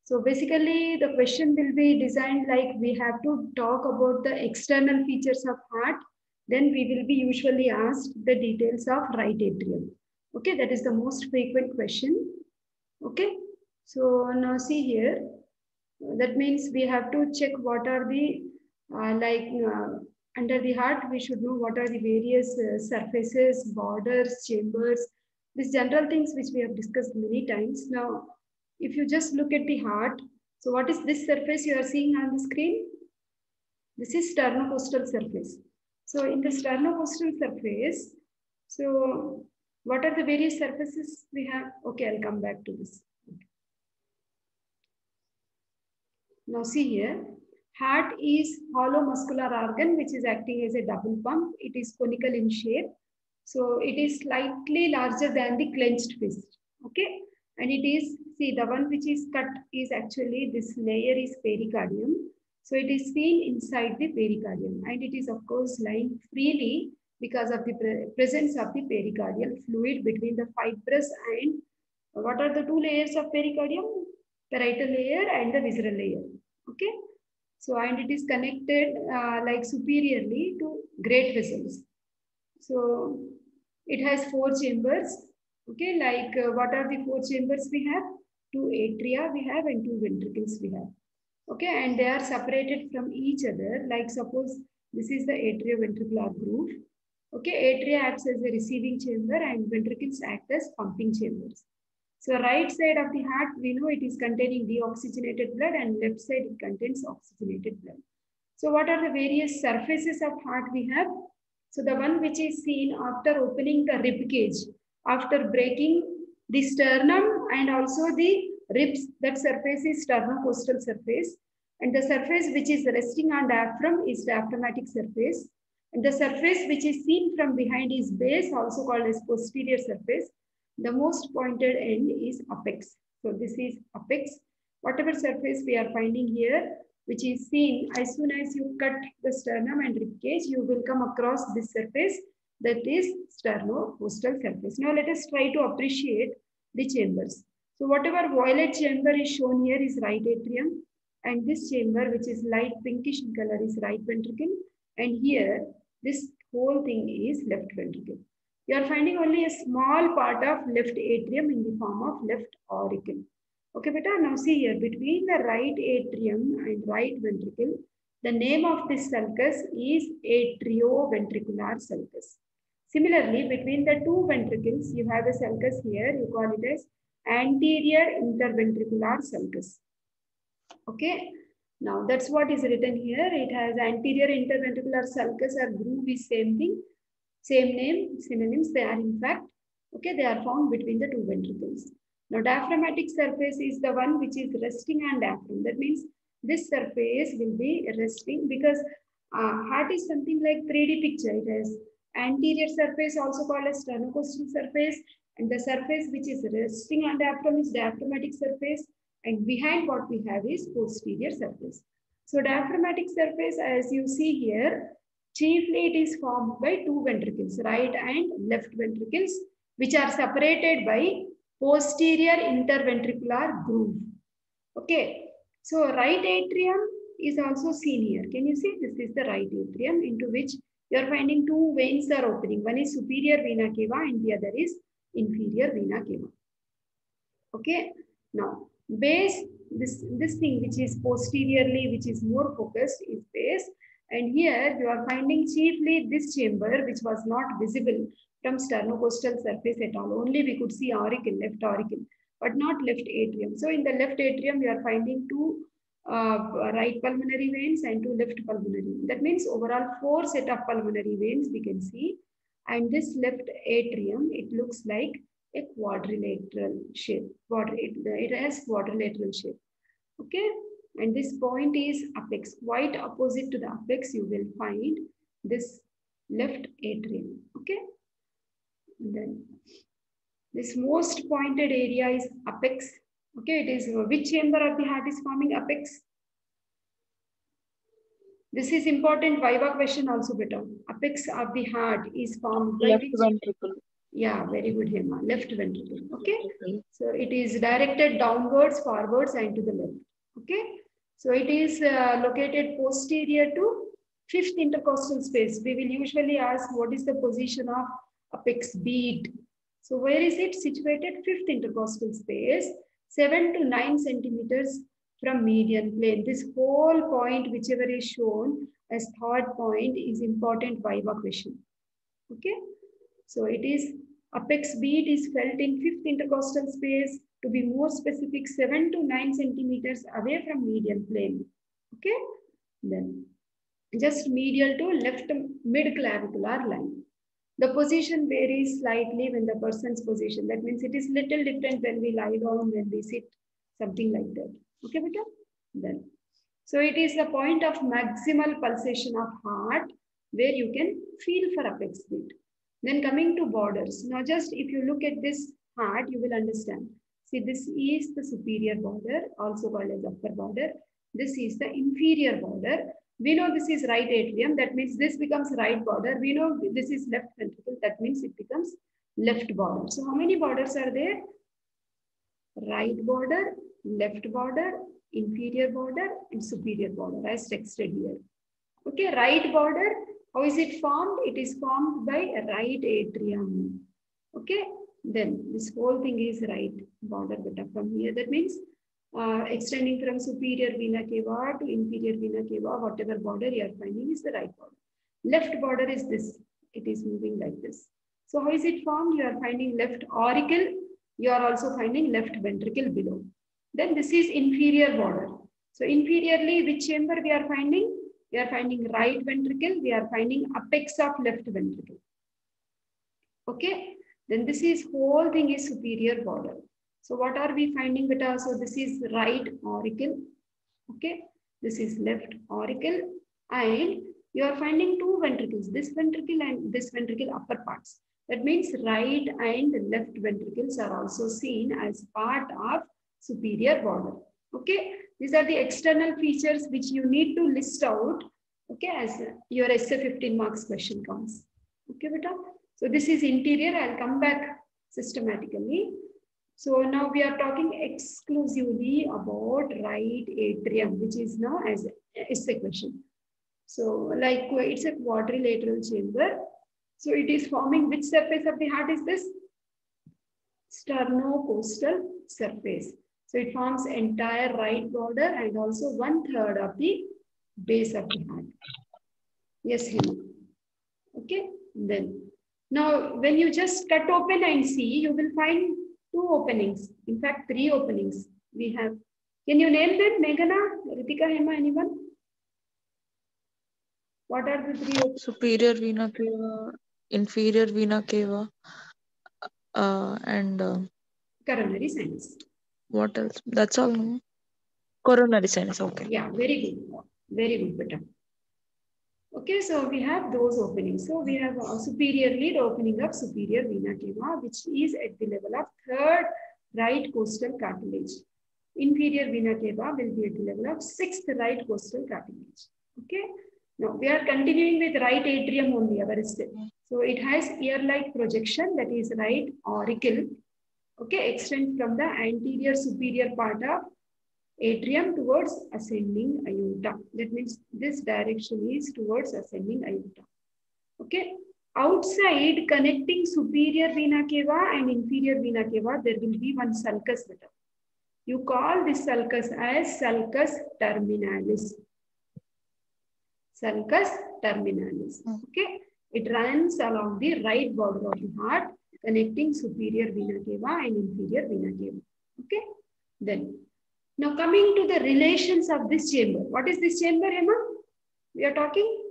So basically the question will be designed like we have to talk about the external features of heart. Then we will be usually asked the details of right atrium. Okay, that is the most frequent question. Okay, so now see here. That means we have to check what are the under the heart. We should know what are the various surfaces, borders, chambers. These general things which we have discussed many times. Now, if you just look at the heart, so what is this surface you are seeing on the screen? This is sternocostal surface. So in the sternocostal surface, so what are the various surfaces we have? Okay, I'll come back to this. Now see here, heart is hollow muscular organ which is acting as a double pump. It is conical in shape. So it is slightly larger than the clenched fist. Okay. And it is, see, the one which is cut is actually this layer is pericardium. So it is seen inside the pericardium and it is of course lying freely because of the presence of the pericardial fluid between the fibrous and what are the two layers of pericardium? Parietal layer and the visceral layer. Okay. So, and it is connected like superiorly to great vessels. So, it has four chambers. Okay. Like what are the four chambers we have? Two atria we have and two ventricles we have. Okay. And they are separated from each other. Like suppose this is the atrioventricular groove. Okay. Atria acts as a receiving chamber and ventricles act as pumping chambers. So right side of the heart, we know it is containing deoxygenated blood and left side it contains oxygenated blood. So what are the various surfaces of heart we have? So the one which is seen after opening the rib cage, after breaking the sternum and also the ribs, that surface is sternocostal surface. And the surface which is resting on diaphragm is diaphragmatic surface. And the surface which is seen from behind is base, also called as posterior surface. The most pointed end is apex. So this is apex. Whatever surface we are finding here, which is seen as soon as you cut the sternum and ribcage, you will come across this surface that is sternocostal surface. Now let us try to appreciate the chambers. So whatever violet chamber is shown here is right atrium, and this chamber which is light pinkish in color is right ventricle, and here this whole thing is left ventricle. You are finding only a small part of left atrium in the form of left auricle. Okay, beta. Now see here, between the right atrium and right ventricle, the name of this sulcus is atrioventricular sulcus. Similarly, between the two ventricles, you have a sulcus here. You call it as anterior interventricular sulcus. Okay. Now that's what is written here. It has anterior interventricular sulcus or groove is same thing. Same name, synonyms, they are in fact, okay, they are found between the two ventricles. Now, diaphragmatic surface is the one which is resting on diaphragm. That means this surface will be resting because heart is something like 3D picture. It has anterior surface, also called as sternocostal surface, and the surface which is resting on diaphragm is diaphragmatic surface, and behind what we have is posterior surface. So, diaphragmatic surface, as you see here, chiefly it is formed by two ventricles, right and left ventricles, which are separated by posterior interventricular groove. Okay, so right atrium is also seen here. Can you see? This is the right atrium into which you are finding two veins are opening. One is superior vena cava and the other is inferior vena cava. Okay, now base, this thing which is posteriorly, which is more focused is base. And here you are finding chiefly this chamber which was not visible from sternocostal surface at all. Only we could see auricle, left auricle, but not left atrium. So in the left atrium, you are finding two right pulmonary veins and two left pulmonary. That means overall 4 set of pulmonary veins we can see. And this left atrium, it looks like a quadrilateral shape. It has quadrilateral shape. Okay. And this point is apex. Quite opposite to the apex, you will find this left atrium. Okay. And then this most pointed area is apex. Okay. It is which chamber of the heart is forming apex? This is important Viva question also better. Apex of the heart is formed by Left which? ventricle. Yeah, very good, Hema. Left ventricle. Okay. So it is directed downwards, forwards, and to the left. Okay. So it is located posterior to fifth intercostal space. We will usually ask what is the position of apex bead. So where is it situated? Fifth intercostal space, 7 to 9 centimeters from median plane. This whole point, whichever is shown as third point, is important viva question. Okay. So it is apex bead is felt in fifth intercostal space, to be more specific, 7 to 9 centimeters away from median plane. Okay. Then just medial to left mid-clavicular line. The position varies slightly when the person's position. That means it is little different when we lie down, when we sit, something like that. Okay, beta? Then. So it is the point of maximal pulsation of heart where you can feel for apex beat. Then coming to borders. Now just if you look at this heart, you will understand. See, this is the superior border, also called as upper border. This is the inferior border. We know this is right atrium. That means this becomes right border. We know this is left ventricle. That means it becomes left border. So how many borders are there? Right border, left border, inferior border, and superior border as texted here. Okay, right border, how is it formed? It is formed by a right atrium. Okay, then this whole thing is right border beta from here. That means extending from superior vena cava to inferior vena cava, whatever border you are finding is the right border. Left border is this. It is moving like this. So how is it formed? You are finding left auricle. You are also finding left ventricle below. Then this is inferior border. So inferiorly, which chamber we are finding? We are finding right ventricle. We are finding apex of left ventricle. Okay. Then this is whole thing is superior border. So what are we finding beta? So this is right auricle. Okay. This is left auricle. And you are finding two ventricles. This ventricle and this ventricle upper parts. That means right and left ventricles are also seen as part of superior border. Okay. These are the external features which you need to list out. Okay. As your essay 15 marks question comes. Okay, beta. So this is interior. I'll come back systematically. So now we are talking exclusively about right atrium, which is now as essay question. So like it's a quadrilateral chamber. So it is forming which surface of the heart is this? Sternocostal surface. So it forms entire right border and also 1/3 of the base of the heart. Yes, Hema. Okay, then. Now, when you just cut open and see, you will find two openings. In fact, three openings we have. Can you name them? Meghana, Ritika, Hema, anyone? What are the three openings? Superior vena cava, inferior vena cava, and Coronary sinus. what else? That's all. No? Coronary sinus. Okay. Yeah, very good. Very good, Beta. Okay, so we have those openings. So we have superiorly the opening of superior vena cava, which is at the level of third right costal cartilage. Inferior vena cava will be at the level of sixth right costal cartilage. Okay. Now we are continuing with right atrium only, our step. So it has ear-like projection, that is right auricle. Okay, extends from the anterior superior part of atrium towards ascending aorta. That means this direction is towards ascending aorta. Okay. Outside connecting superior vena cava and inferior vena cava, there will be one sulcus. You call this sulcus as sulcus terminalis. Sulcus terminalis. Okay. It runs along the right border of the heart, connecting superior vena cava and inferior vena cava. Okay. Then, now coming to the relations of this chamber. What is this chamber, Emma? We are talking?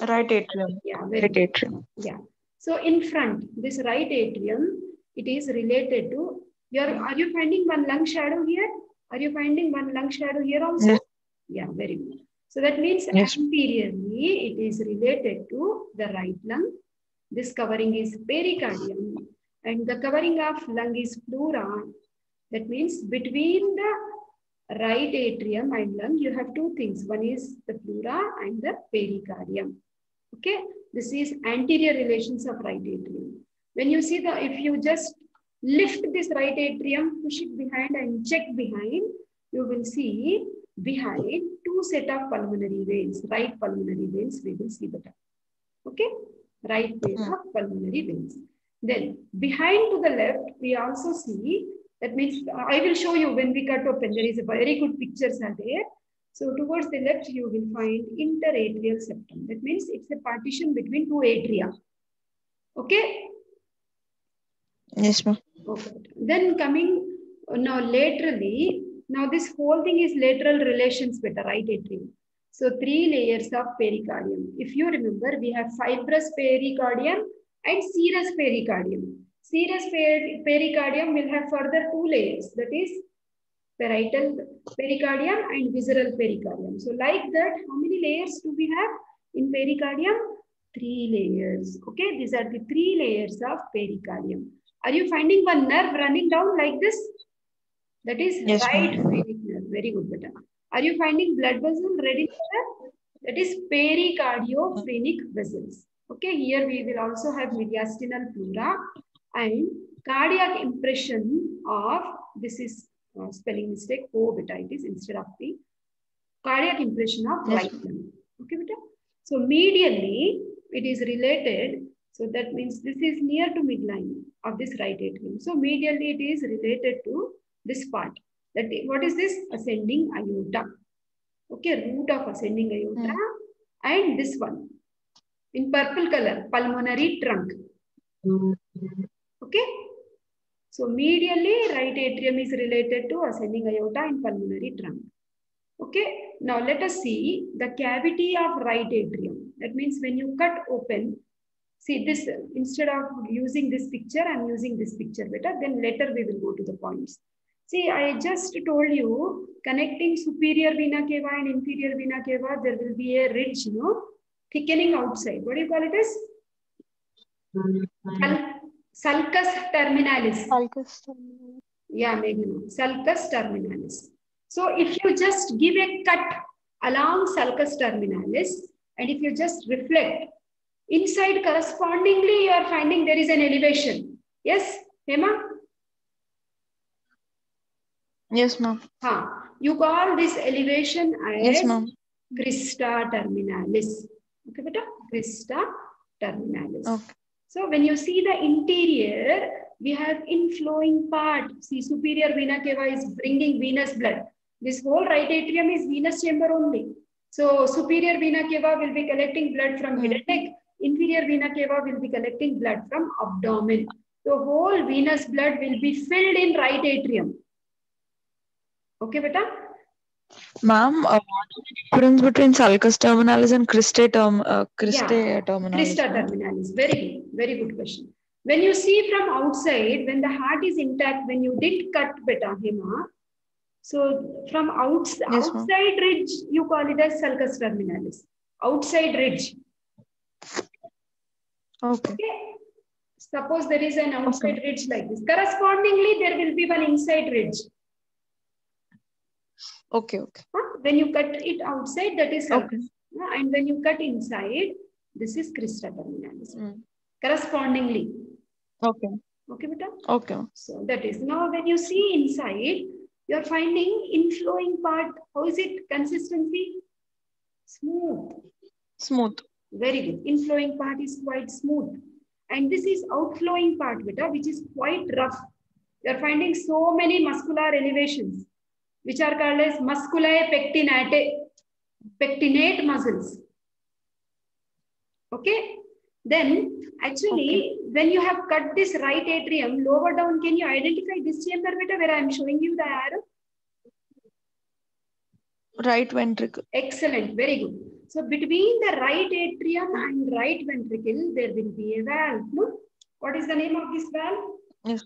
Right atrium. Yeah, right atrium. Yeah. So in front, this right atrium, it is related to are you finding one lung shadow here? Are you finding one lung shadow here also? Yes. Yeah, very good. So that means anteriorly, it is related to the right lung. This covering is pericardium and the covering of lung is pleura. That means between the right atrium and lung, you have two things. One is the pleura and the pericardium. Okay, this is anterior relations of right atrium. When you see if you just lift this right atrium, push it behind and check behind, you will see behind two set of pulmonary veins, right pulmonary veins, we will see better. Okay, right pair of pulmonary veins. Then behind to the left, we also see, that means I will show you when we cut open, there is a very good pictures are there. So towards the left, you will find interatrial septum. That means it's a partition between two atria. Okay? Yes, ma'am. Okay. Then coming now laterally, now this whole thing is lateral relations with the right atrium. So 3 layers of pericardium. If you remember, we have fibrous pericardium and serous pericardium. Serous pericardium will have further 2 layers, that is parietal pericardium and visceral pericardium. So like that, how many layers do we have in pericardium? 3 layers. Okay, these are the 3 layers of pericardium. Are you finding one nerve running down like this? That is yes, right phrenic nerve. Very good, beta. Are you finding blood vessel ready for that? That is pericardiophenic vessels. Okay, here we will also have mediastinal pleura and cardiac impression of, this is spelling mistake, O beta it is instead of P. Cardiac impression of right lung. Okay, beta. So medially it is related. So that means this is near to midline of this right atrium. So medially it is related to this part. That what is this? Ascending aorta. Okay, root of ascending aorta. And this one in purple color, pulmonary trunk. Okay. So medially right atrium is related to ascending aorta and pulmonary trunk. Okay. Now let us see the cavity of right atrium. That means when you cut open, see this, instead of using this picture, I am using this picture better. Then later we will go to the points. See, I just told you, connecting superior vena cava and inferior vena cava, there will be a ridge, you know, thickening outside. What do you call it as? Sulcus terminalis. Sulcus terminalis. Yeah, Meghana. Sulcus terminalis. So if you just give a cut along sulcus terminalis, and if you just reflect, inside correspondingly, you are finding there is an elevation. Yes, Hema? Yes, ma'am. You call this elevation as Yes, ma'am. crista terminalis. Okay, beta? Crista terminalis. Okay. So when you see the interior, we have inflowing part. See, superior vena cava is bringing venous blood. This whole right atrium is venous chamber only. So superior vena cava will be collecting blood from head and neck. Inferior vena cava will be collecting blood from abdomen. The whole venous blood will be filled in right atrium. Okay, beta? Ma'am, what is the difference between sulcus terminalis and cristae terminalis? Crista terminalis. Very good question. When you see from outside, when the heart is intact, when you did cut beta, Hema, so from outside ridge, you call it as sulcus terminalis. Outside ridge. Okay. Suppose there is an outside ridge like this. Correspondingly, there will be one inside ridge. Okay. When you cut it outside, that is sulcus. And when you cut inside, this is crista terminalis. Correspondingly. Okay. Okay, beta? Okay. So that is. Now when you see inside, you are finding inflowing part. How is it? Consistency? Smooth. Smooth. Very good. Inflowing part is quite smooth. And this is outflowing part, beta, which is quite rough. You are finding so many muscular elevations, which are called as musculi pectinate muscles. Okay. Then actually, when you have cut this right atrium, lower down, can you identify this chamber beta where I am showing you the arrow? Right ventricle. Excellent. Very good. So between the right atrium and right ventricle, there will be a valve. No? What is the name of this valve? Yes.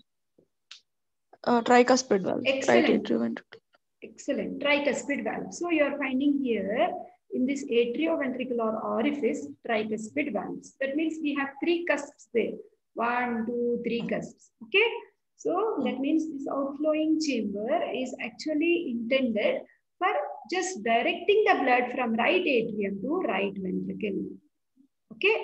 Tricuspid valve. Excellent. Right atrial ventricle. Excellent. Tricuspid valve. So you are finding here in this atrioventricular orifice, tricuspid valves. That means we have 3 cusps there. 1, 2, 3 cusps. Okay. So that means this outflowing chamber is actually intended for just directing the blood from right atrium to right ventricle. Okay.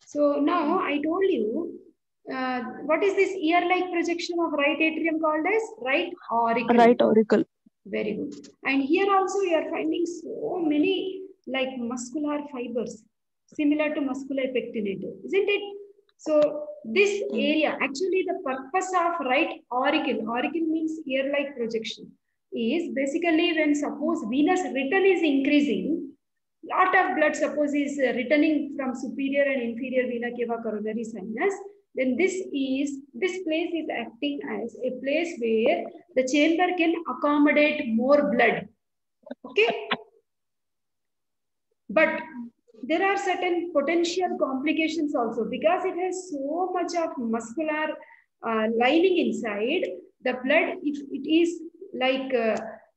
So now I told you What is this ear-like projection of right atrium called as? Right auricle. Right auricle. Very good. And here also you are finding so many like muscular fibers similar to muscular pectinate, isn't it? So this area, actually the purpose of right auricle means ear-like projection, is basically when suppose venous return is increasing, lot of blood suppose is returning from superior and inferior vena cava coronary sinus, then this place is acting as a place where the chamber can accommodate more blood. Okay. But there are certain potential complications also because it has so much of muscular lining inside. The blood, if it is like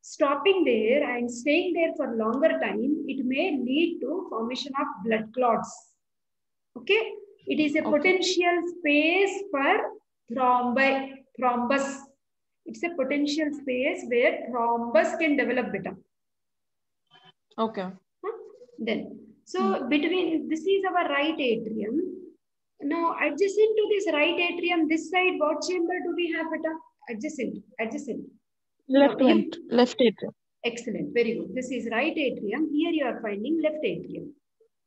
stopping there and staying there for longer time, it may lead to formation of blood clots. Okay, it is a potential space for thrombus. It's a potential space where thrombus can develop better. Okay. Then, so between, this is our right atrium. Now, adjacent to this right atrium, this side, what chamber do we have beta? Adjacent. Left atrium. Excellent, very good. This is right atrium. Here you are finding left atrium.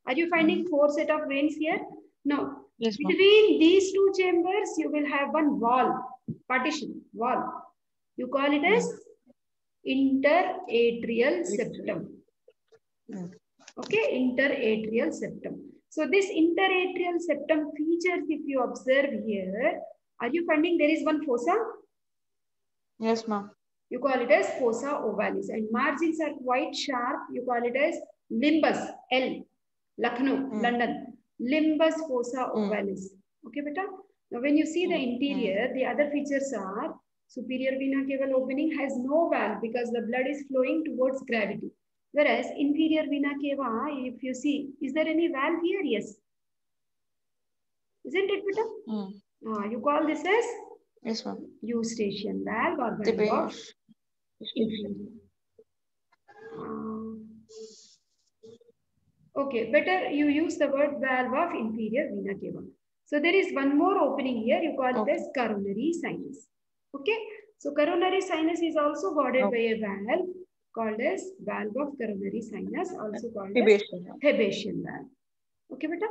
Are you finding 4 set of veins here? No. Yes, between these two chambers, you will have one wall, partition, wall. You call it as interatrial septum. Okay, interatrial septum. So this interatrial septum features, if you observe here, are you finding there is one fossa? Yes, ma'am. You call it as fossa ovalis, and margins are quite sharp. You call it as limbus, L, Lucknow, London. Limbus fossa ovalis. Okay, beta? Now, when you see the interior, the other features are superior vena cava opening has no valve because the blood is flowing towards gravity. Whereas inferior vena cava, if you see, is there any valve here? Yes. Isn't it, beta? You call this as? Yes, ma'am. Eustachian valve or valve of okay, better you use the word valve of inferior vena cava. So there is one more opening here. You call it as coronary sinus. Okay. So coronary sinus is also guarded by a valve called as valve of coronary sinus, also called as Hebesian valve. Okay, beta?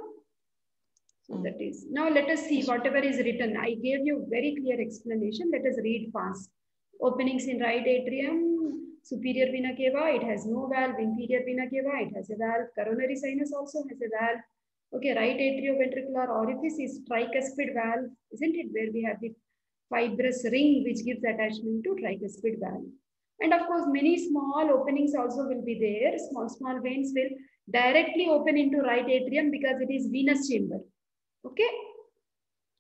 So that is. Now let us see whatever is written. I gave you very clear explanation. Let us read fast. Openings in right atrium, superior vena cava, it has no valve. Inferior vena cava, it has a valve. Coronary sinus also has a valve. Okay, right atrioventricular orifice is tricuspid valve, isn't it? Where we have the fibrous ring which gives attachment to tricuspid valve. And of course, many small openings also will be there. Small veins will directly open into right atrium because it is venous chamber. Okay,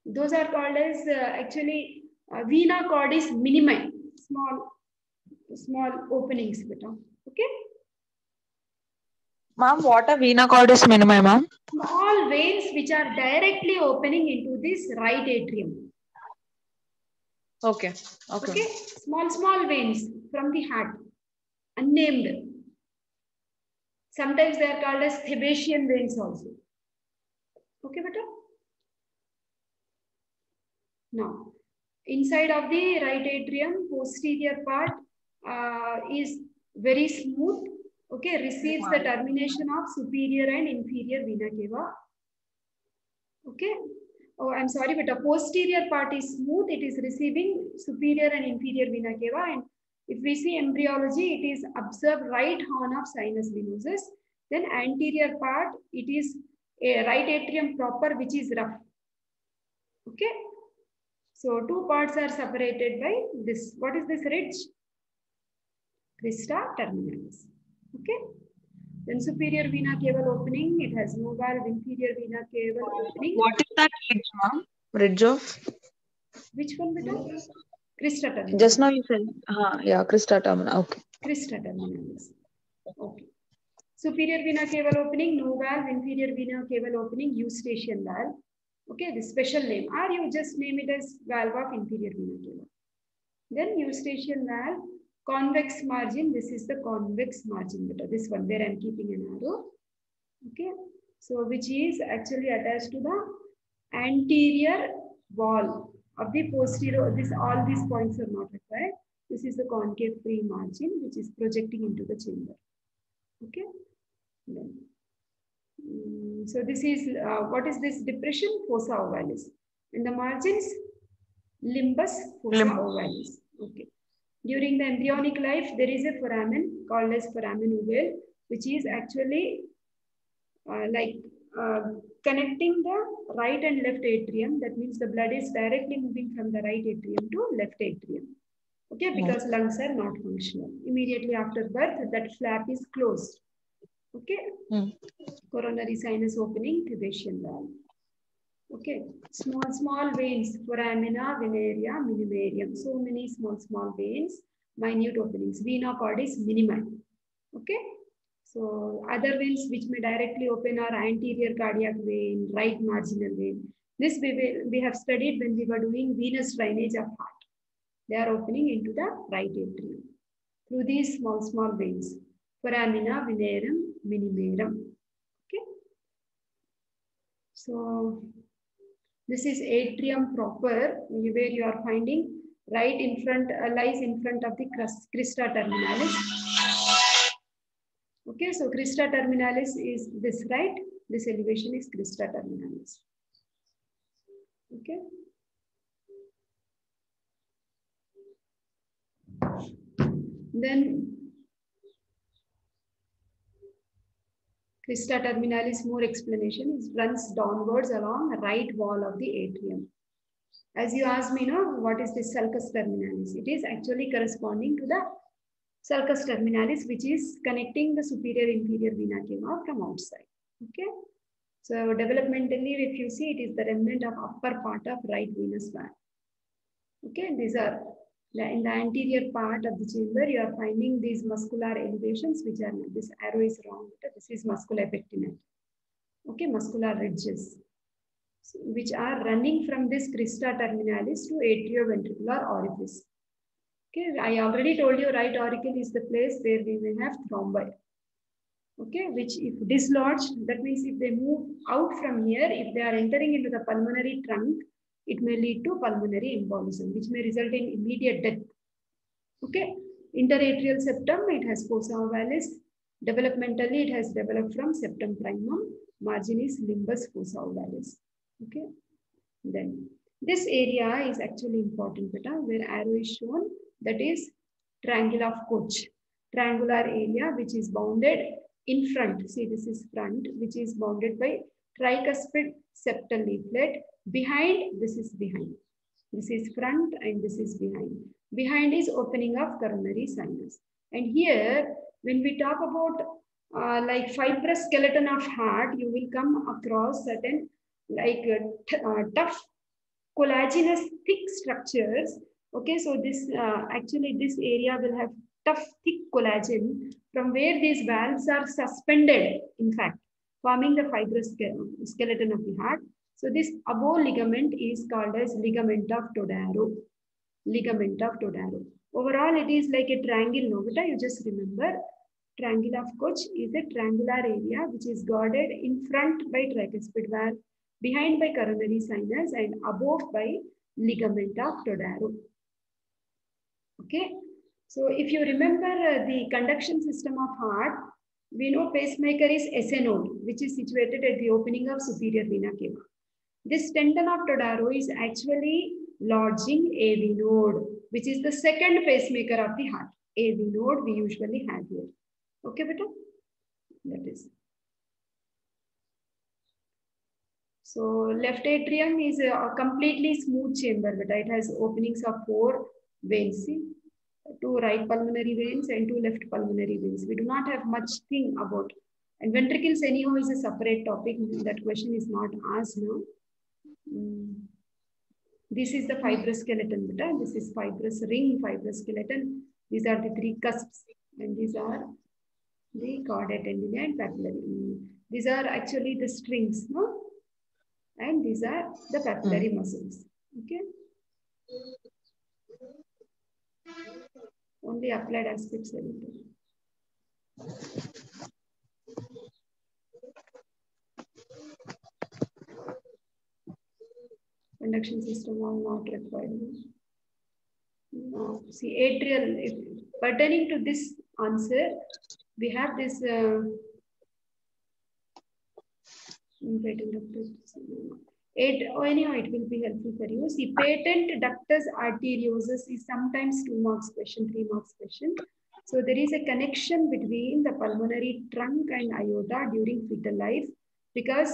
those are called as actually vena cordis minimi, small openings. Okay. Ma'am, what are vena cordis minimi, ma'am? Small veins which are directly opening into this right atrium. Okay. Okay. Small veins from the heart, unnamed. Sometimes they are called as Hebesian veins also. Okay, beta? Now, inside of the right atrium, posterior part is very smooth. Okay, receives the termination of superior and inferior vena cava. Okay. Oh, I'm sorry, but the posterior part is smooth. It is receiving superior and inferior vena cava. And if we see embryology, it is observed right horn of sinus venosus. Then anterior part, it is a right atrium proper, which is rough. Okay. So two parts are separated by this. What is this ridge? Crista terminalis. Okay. Then superior vena cava opening, it has no valve. Inferior vena cava opening. What is that ridge, ma'am? Ridge of? Which one, beta? Crista terminalis. Just now you said, yeah, crista terminalis. Okay. Crista terminalis. Okay. Superior vena cava opening, no valve. Inferior vena cava opening, Eustachian valve. Okay, the special name. Or you just name it as valve of inferior vena cava. Then Eustachian valve, convex margin. This is the convex margin. This one where I'm keeping an arrow. Okay, so which is actually attached to the anterior wall of the posterior. All these points are not required. This is the concave free margin which is projecting into the chamber. Okay. Then, so this is what is this depression? Fossa ovalis. In the margins, limbus fossa ovalis. Okay. During the embryonic life, there is a foramen called as foramen ovale, which is actually connecting the right and left atrium. That means the blood is directly moving from the right atrium to left atrium. Okay, because lungs are not functional. Immediately after birth, that flap is closed. Okay, coronary sinus opening, Tibetan valve. Okay, small veins, foramina, venerea, minimarium. So many small veins, minute openings. Vena cordis minima. Okay, so other veins which may directly open are anterior cardiac vein, right marginal vein. This we have studied when we were doing venous drainage of heart. They are opening into the right atrium through these small veins. Foramina, venerum, minimarum. Okay. So this is atrium proper, where you are finding right in front, lies in front of the crista terminalis. Okay, so crista terminalis is this, right? This elevation is crista terminalis. Okay. Then crista terminalis, more explanation, is runs downwards along the right wall of the atrium. As you asked me, what is this sulcus terminalis? It is actually corresponding to the sulcus terminalis, which is connecting the superior inferior vena cava from outside. Okay. So developmentally, if you see, it is the remnant of upper part of right venous valve. Okay, these are in the anterior part of the chamber. You are finding these muscular elevations, which are, this arrow is wrong. This is muscular pectinate. Okay, muscular ridges, which are running from this crista terminalis to atrioventricular orifice. Okay, I already told you right auricle is the place where we may have thrombi. Okay, which if dislodged, that means if they move out from here, if they are entering into the pulmonary trunk, it may lead to pulmonary embolism, which may result in immediate death. Okay, interatrial septum, it has fossa ovalis. Developmentally, it has developed from septum primum. Margin is limbus fossa ovalis. Okay, then this area is actually important, beta, where arrow is shown. That is triangle of Koch, triangular area which is bounded in front. See, this is front, which is bounded by tricuspid septal leaflet. Behind, this is behind. This is front and this is behind. Behind is opening of coronary sinus. And here, when we talk about like fibrous skeleton of heart, you will come across certain like tough collagenous thick structures. Okay, so this actually this area will have tough thick collagen from where these valves are suspended, in fact, forming the fibrous skeleton of the heart. So this above ligament is called as ligament of Todaro. Ligament of Todaro. Overall, it is like a triangle, no, beta, you just remember. Triangle of Koch is a triangular area which is guarded in front by tricuspid valve, behind by coronary sinus, and above by ligament of Todaro. Okay, so if you remember the conduction system of heart, we know pacemaker is SA node, which is situated at the opening of superior vena cava. This tendon of Todaro is actually lodging AV node, which is the second pacemaker of the heart. AV node we usually have here. Okay, beta? That is. So left atrium is a completely smooth chamber, but it has openings of 4 veins. See? 2 right pulmonary veins and 2 left pulmonary veins. We do not have much thing about. And ventricles anyhow is a separate topic. That question is not asked now. This is the fibrous skeleton, beta. This is fibrous ring, fibrous skeleton. These are the 3 cusps, and these are the chordae tendineae and papillary. These are actually the strings, no? And these are the papillary muscles. Okay. Only applied aspects are written. Conduction system are not required. No. See, atrial, if pertaining to this answer, we have this anyhow, it will be helpful for you. See, patent ductus arteriosus is sometimes 2 marks question, 3 marks question. So there is a connection between the pulmonary trunk and aorta during fetal life, because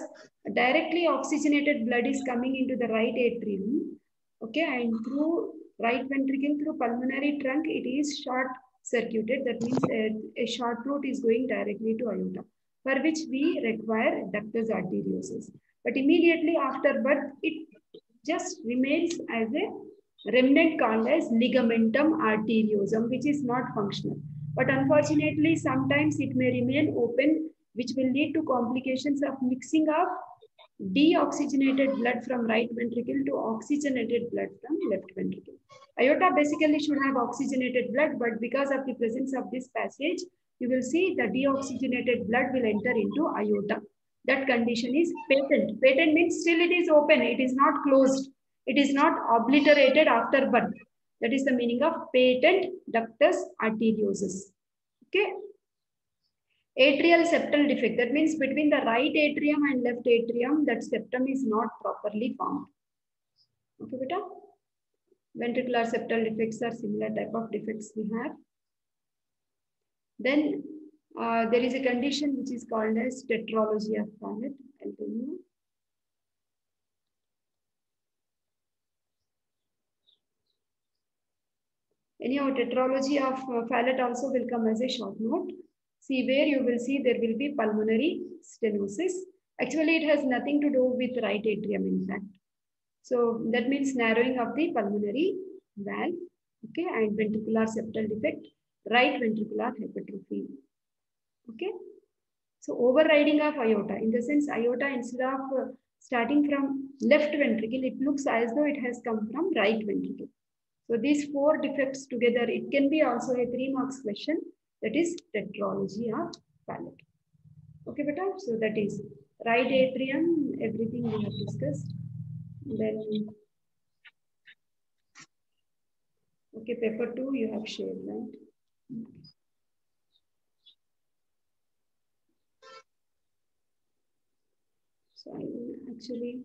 directly oxygenated blood is coming into the right atrium, okay, and through right ventricle, through pulmonary trunk, it is short circuited. That means a short route is going directly to aorta, for which we require ductus arteriosus. But immediately after birth, it just remains as a remnant called as ligamentum arteriosum, which is not functional. But unfortunately, sometimes it may remain open, which will lead to complications of mixing of deoxygenated blood from right ventricle to oxygenated blood from left ventricle. Aorta basically should have oxygenated blood, but because of the presence of this passage, you will see the deoxygenated blood will enter into aorta. That condition is patent. Patent means still it is open, it is not closed, it is not obliterated after birth. That is the meaning of patent ductus arteriosus. Okay. Atrial septal defect, that means between the right atrium and left atrium, that septum is not properly formed. Okay, beta? Ventricular septal defects are similar type of defects we have. Then there is a condition which is called as tetralogy of Fallot. I'll tell you. Anyhow, tetralogy of Fallot also will come as a short note. See, where you will see there will be pulmonary stenosis. Actually, it has nothing to do with right atrium, in fact. So that means narrowing of the pulmonary valve, okay, and ventricular septal defect, right ventricular hypertrophy. Okay. So overriding of aorta, in the sense aorta, instead of starting from left ventricle, it looks as though it has come from right ventricle. So these 4 defects together, it can be also a 3 marks question, that is tetralogy of Fallot. Okay, beta? So that is right atrium, everything we have discussed. Then, okay, paper 2 you have shared, right? So I will actually